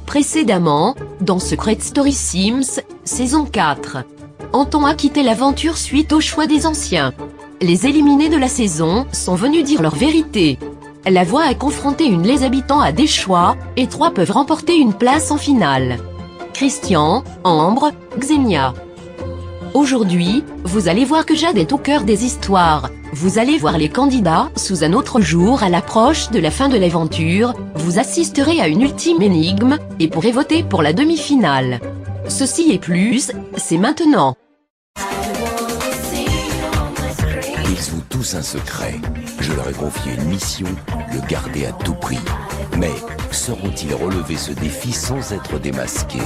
Précédemment, dans Secret Story Sims, saison 4. Anton a quitté l'aventure suite au choix des anciens. Les éliminés de la saison sont venus dire leur vérité. La voix a confronté les habitants à des choix, et 3 peuvent remporter une place en finale. Christian, Ambre, Xenia. Aujourd'hui, vous allez voir que Jade est au cœur des histoires. Vous allez voir les candidats sous un autre jour à l'approche de la fin de l'aventure, vous assisterez à une ultime énigme, et pourrez voter pour la demi-finale. Ceci et plus, c'est maintenant. Ils ont tous un secret. Je leur ai confié une mission, le garder à tout prix. Mais sauront-ils relever ce défi sans être démasqués?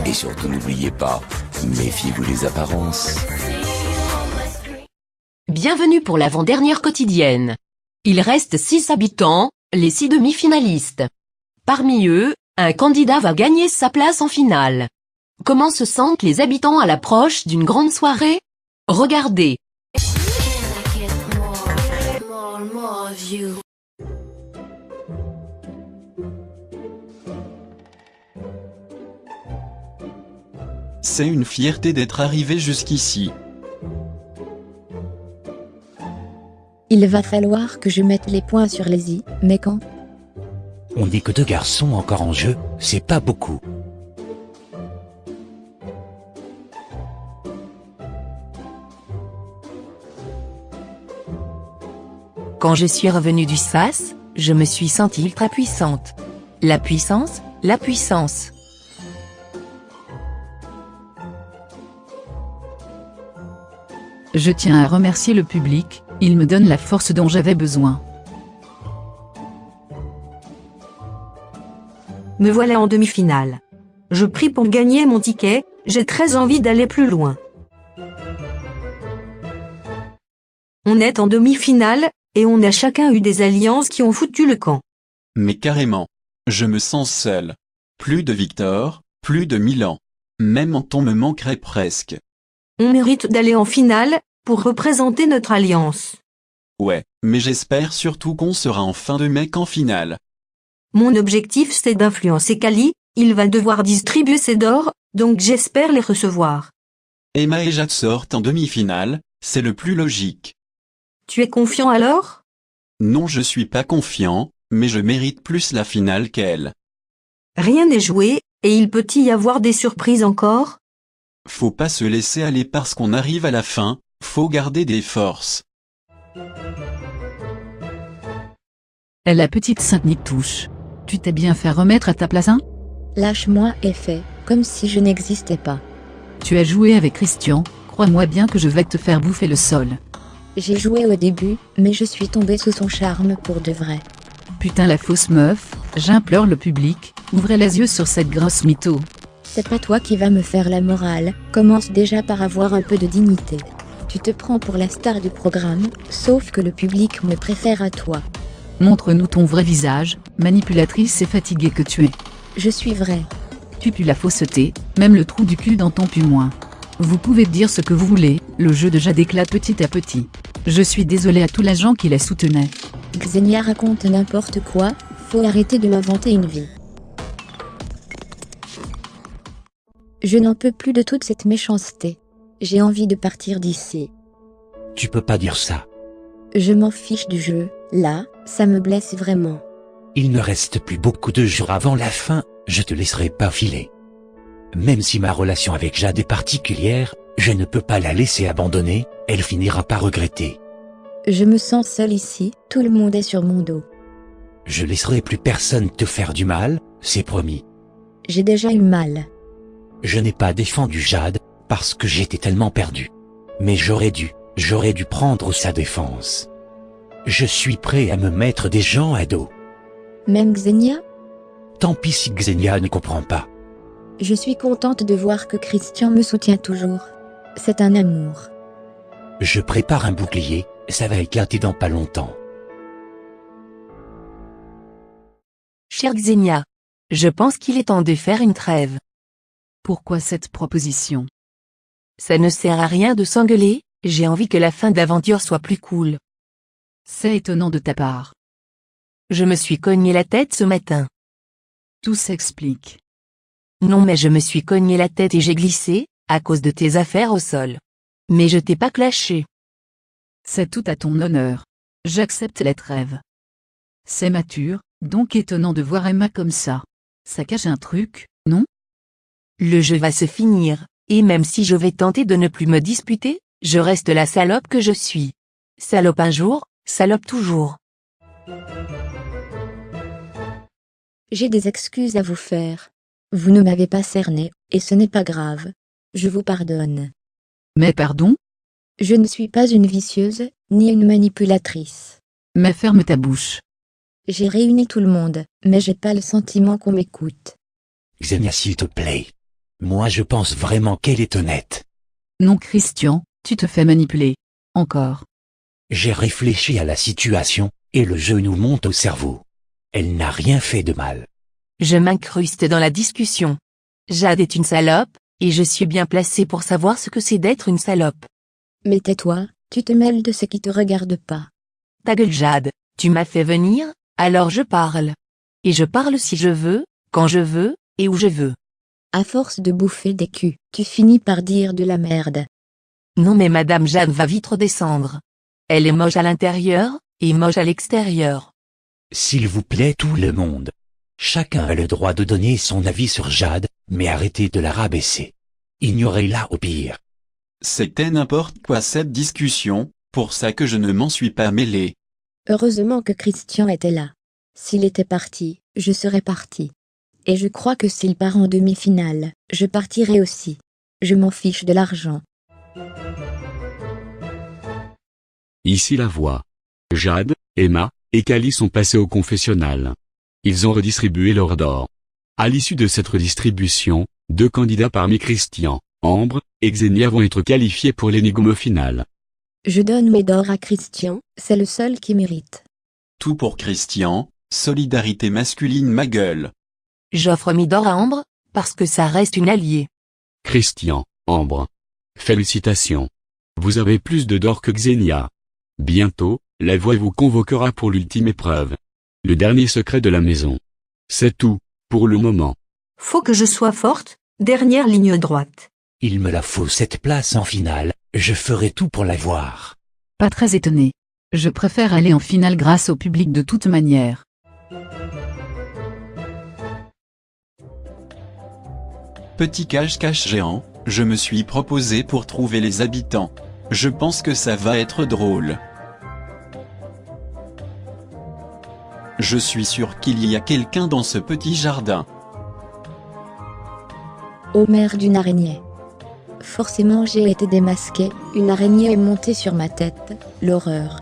Et surtout n'oubliez pas, méfiez-vous des apparences. Bienvenue pour l'avant-dernière quotidienne. Il reste 6 habitants, les 6 demi-finalistes. Parmi eux, un candidat va gagner sa place en finale. Comment se sentent les habitants à l'approche d'une grande soirée? Regardez. C'est une fierté d'être arrivé jusqu'ici. Il va falloir que je mette les points sur les i, mais quand? On dit que 2 garçons encore en jeu, c'est pas beaucoup. Quand je suis revenue du SAS, je me suis sentie ultra puissante. La puissance, la puissance. Je tiens à remercier le public, il me donne la force dont j'avais besoin. Me voilà en demi-finale. Je prie pour gagner mon ticket, j'ai très envie d'aller plus loin. On est en demi-finale, et on a chacun eu des alliances qui ont foutu le camp. Mais carrément. Je me sens seul. Plus de Victor, plus de Milan. Même Anton me manquerait presque. On mérite d'aller en finale, pour représenter notre alliance. Ouais, mais j'espère surtout qu'on sera en fin de mec en finale. Mon objectif c'est d'influencer Kali, il va devoir distribuer ses dors, donc j'espère les recevoir. Emma et Jade sortent en demi-finale, c'est le plus logique. Tu es confiant alors? Non, je suis pas confiant, mais je mérite plus la finale qu'elle. Rien n'est joué, et il peut y avoir des surprises encore? Faut pas se laisser aller parce qu'on arrive à la fin, faut garder des forces. La petite Sainte-Nique touche. Tu t'es bien fait remettre à ta place, hein? Lâche-moi et fais, comme si je n'existais pas. Tu as joué avec Christian, crois-moi bien que je vais te faire bouffer le sol. J'ai joué au début, mais je suis tombée sous son charme pour de vrai. Putain la fausse meuf, j'implore le public, ouvrez les yeux sur cette grosse mytho. C'est pas toi qui va me faire la morale, commence déjà par avoir un peu de dignité. Tu te prends pour la star du programme, sauf que le public me préfère à toi. Montre-nous ton vrai visage, manipulatrice et fatiguée que tu es. Je suis vraie. Tu pues la fausseté, même le trou du cul d'Anton pue moins. Vous pouvez dire ce que vous voulez, le jeu de Jade éclate petit à petit. Je suis désolé à tous les gens qui la soutenaient. Xenia raconte n'importe quoi, faut arrêter de m'inventer une vie. Je n'en peux plus de toute cette méchanceté. J'ai envie de partir d'ici. Tu peux pas dire ça. Je m'en fiche du jeu, là, ça me blesse vraiment. Il ne reste plus beaucoup de jours avant la fin, je te laisserai pas filer. Même si ma relation avec Jade est particulière, je ne peux pas la laisser abandonner, elle finira par regretter. Je me sens seule ici, tout le monde est sur mon dos. Je laisserai plus personne te faire du mal, c'est promis. J'ai déjà eu mal. Je n'ai pas défendu Jade, parce que j'étais tellement perdu. Mais j'aurais dû, J'aurais dû prendre sa défense. Je suis prêt à me mettre des gens à dos. Même Xenia? Tant pis si Xenia ne comprend pas. Je suis contente de voir que Christian me soutient toujours. C'est un amour. Je prépare un bouclier, ça va éclater dans pas longtemps. Chère Xenia, je pense qu'il est temps de faire une trêve. Pourquoi cette proposition? Ça ne sert à rien de s'engueuler, j'ai envie que la fin d'aventure soit plus cool. C'est étonnant de ta part. Je me suis cogné la tête ce matin. Tout s'explique. Non mais je me suis cogné la tête et j'ai glissé, à cause de tes affaires au sol. Mais je t'ai pas clashé. C'est tout à ton honneur. J'accepte la trêve. C'est mature, donc étonnant de voir Emma comme ça. Ça cache un truc, non? Le jeu va se finir, et même si je vais tenter de ne plus me disputer, je reste la salope que je suis. Salope un jour, salope toujours. J'ai des excuses à vous faire. Vous ne m'avez pas cerné, et ce n'est pas grave. Je vous pardonne. Mais pardon? Je ne suis pas une vicieuse, ni une manipulatrice. Mais ferme ta bouche. J'ai réuni tout le monde, mais j'ai pas le sentiment qu'on m'écoute. Xenia, s'il te plaît. Moi je pense vraiment qu'elle est honnête. Non Christian, tu te fais manipuler. Encore. J'ai réfléchi à la situation, et le jeu nous monte au cerveau. Elle n'a rien fait de mal. Je m'incruste dans la discussion. Jade est une salope, et je suis bien placé pour savoir ce que c'est d'être une salope. Mais tais-toi, tu te mêles de ce qui te regarde pas. Ta gueule Jade, tu m'as fait venir, alors je parle. Et je parle si je veux, quand je veux, et où je veux. À force de bouffer des culs, tu finis par dire de la merde. Non mais Madame Jade va vite redescendre. Elle est moche à l'intérieur, et moche à l'extérieur. S'il vous plaît tout le monde. Chacun a le droit de donner son avis sur Jade, mais arrêtez de la rabaisser. Ignorez-la au pire. C'était n'importe quoi cette discussion, pour ça que je ne m'en suis pas mêlé. Heureusement que Christian était là. S'il était parti, je serais parti. Et je crois que s'il part en demi-finale, je partirai aussi. Je m'en fiche de l'argent. Ici la voix. Jade, Emma et Kali sont passés au confessionnal. Ils ont redistribué leur d'or. À l'issue de cette redistribution, 2 candidats parmi Christian, Ambre et Xenia vont être qualifiés pour l'énigme finale. Je donne mes d'or à Christian, c'est le seul qui mérite. Tout pour Christian, solidarité masculine ma gueule. J'offre mes d'or à Ambre, parce que ça reste une alliée. Christian, Ambre. Félicitations. Vous avez plus de d'or que Xenia. Bientôt, la voix vous convoquera pour l'ultime épreuve. Le dernier secret de la maison. C'est tout, pour le moment. Faut que je sois forte, dernière ligne droite. Il me la faut cette place en finale, je ferai tout pour l'avoir. Pas très étonné. Je préfère aller en finale grâce au public de toute manière. Petit cache-cache géant, je me suis proposé pour trouver les habitants. Je pense que ça va être drôle. Je suis sûr qu'il y a quelqu'un dans ce petit jardin. Ô mère d'une araignée. Forcément j'ai été démasquée, une araignée est montée sur ma tête, l'horreur.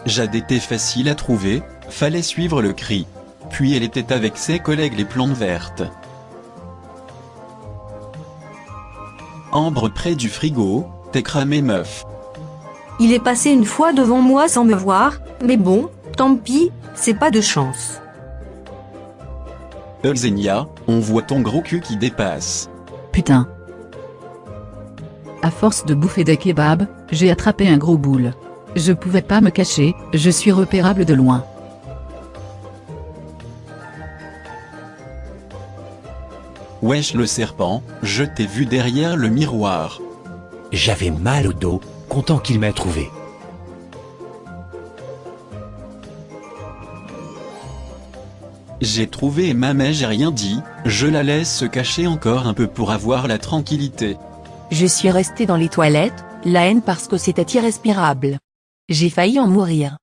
Jade était facile à trouver, fallait suivre le cri. Puis elle était avec ses collègues les plantes vertes. Ambre près du frigo, t'es cramé meuf. Il est passé une fois devant moi sans me voir, mais bon, tant pis, c'est pas de chance. Xenia, on voit ton gros cul qui dépasse. Putain. À force de bouffer des kebabs, j'ai attrapé un gros boule. Je pouvais pas me cacher, je suis repérable de loin. Wesh le serpent, je t'ai vu derrière le miroir. J'avais mal au dos, content qu'il m'ait trouvé. J'ai trouvé Emma mais j'ai rien dit, je la laisse se cacher encore un peu pour avoir la tranquillité. Je suis resté dans les toilettes, la haine parce que c'était irrespirable. J'ai failli en mourir.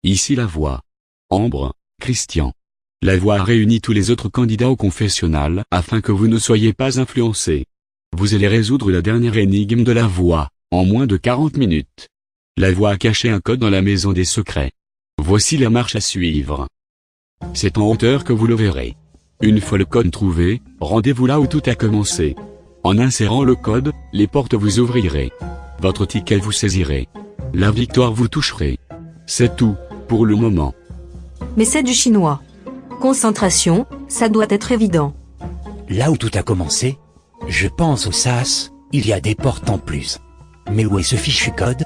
Ici la voix. Ambre, Christian. La voix réunit tous les autres candidats au confessionnal afin que vous ne soyez pas influencés. Vous allez résoudre la dernière énigme de la voix, en moins de 40 minutes. La voix a caché un code dans la maison des secrets. Voici la marche à suivre. C'est en hauteur que vous le verrez. Une fois le code trouvé, rendez-vous là où tout a commencé. En insérant le code, les portes vous ouvrirez. Votre ticket vous saisirez. La victoire vous toucherez. C'est tout, pour le moment. Mais c'est du chinois. Concentration, ça doit être évident. Là où tout a commencé, je pense au sas, il y a des portes en plus. Mais où est ce fichu code?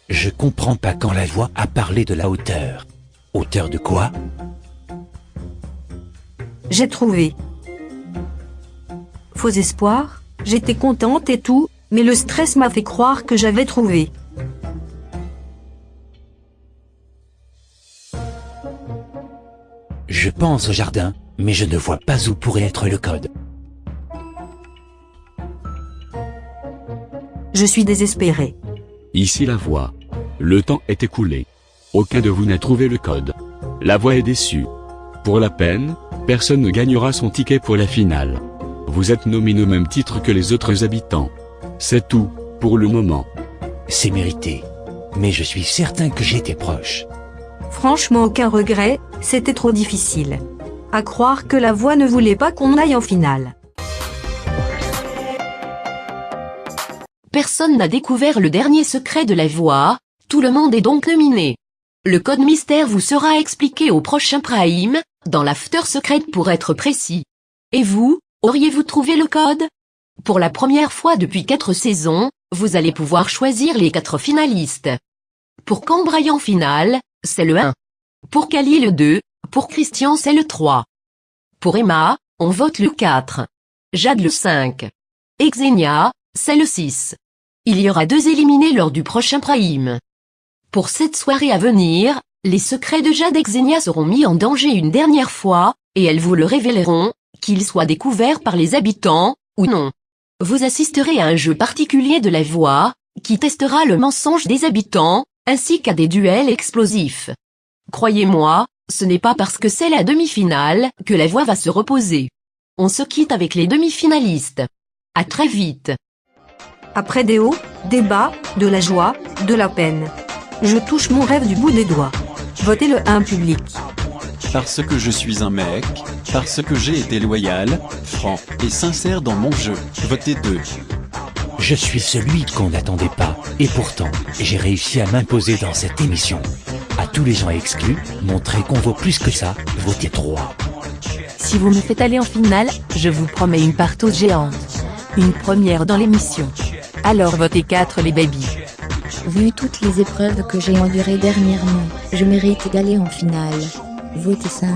Je comprends pas quand la voix a parlé de la hauteur. Hauteur de quoi? J'ai trouvé. Faux espoir, j'étais contente et tout, mais le stress m'a fait croire que j'avais trouvé. Je pense au jardin, mais je ne vois pas où pourrait être le code. Je suis désespérée. Ici la voix. Le temps est écoulé. Aucun de vous n'a trouvé le code. La voix est déçue. Pour la peine, personne ne gagnera son ticket pour la finale. Vous êtes nominé au même titre que les autres habitants. C'est tout, pour le moment. C'est mérité. Mais je suis certain que j'étais proche. Franchement aucun regret, c'était trop difficile. À croire que la voix ne voulait pas qu'on aille en finale. Personne n'a découvert le dernier secret de la voix, tout le monde est donc nominé. Le code mystère vous sera expliqué au prochain Prime, dans l'after secret pour être précis. Et vous, auriez-vous trouvé le code? Pour la première fois depuis 4 saisons, vous allez pouvoir choisir les 4 finalistes. Pour Cambrai en finale, c'est le 1. Pour Kali le 2, pour Christian c'est le 3. Pour Emma, on vote le 4. Jade le 5. Et Xenia, c'est le 6. Il y aura 2 éliminés lors du prochain Prime. Pour cette soirée à venir, les secrets de Jade et Xenia seront mis en danger une dernière fois, et elles vous le révéleront, qu'ils soient découverts par les habitants, ou non. Vous assisterez à un jeu particulier de la voix, qui testera le mensonge des habitants, ainsi qu'à des duels explosifs. Croyez-moi, ce n'est pas parce que c'est la demi-finale que la voix va se reposer. On se quitte avec les demi-finalistes. À très vite. Après des hauts, des bas, de la joie, de la peine. Je touche mon rêve du bout des doigts. Votez le 1 public. Parce que je suis un mec, parce que j'ai été loyal, franc et sincère dans mon jeu, votez 2. Je suis celui qu'on n'attendait pas, et pourtant, j'ai réussi à m'imposer dans cette émission. À tous les gens exclus, montrez qu'on vaut plus que ça, votez 3. Si vous me faites aller en finale, je vous promets une partose géante. Une première dans l'émission. Alors votez 4 les babies. Vu toutes les épreuves que j'ai endurées dernièrement, je mérite d'aller en finale. Votez 5.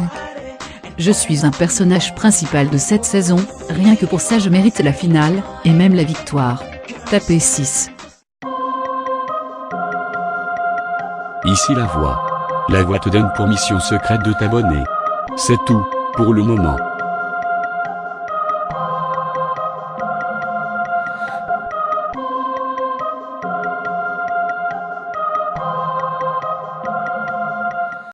Je suis un personnage principal de cette saison, rien que pour ça je mérite la finale, et même la victoire. Tapez 6. Ici la voix. La voix te donne pour mission secrète de t'abonner. C'est tout, pour le moment.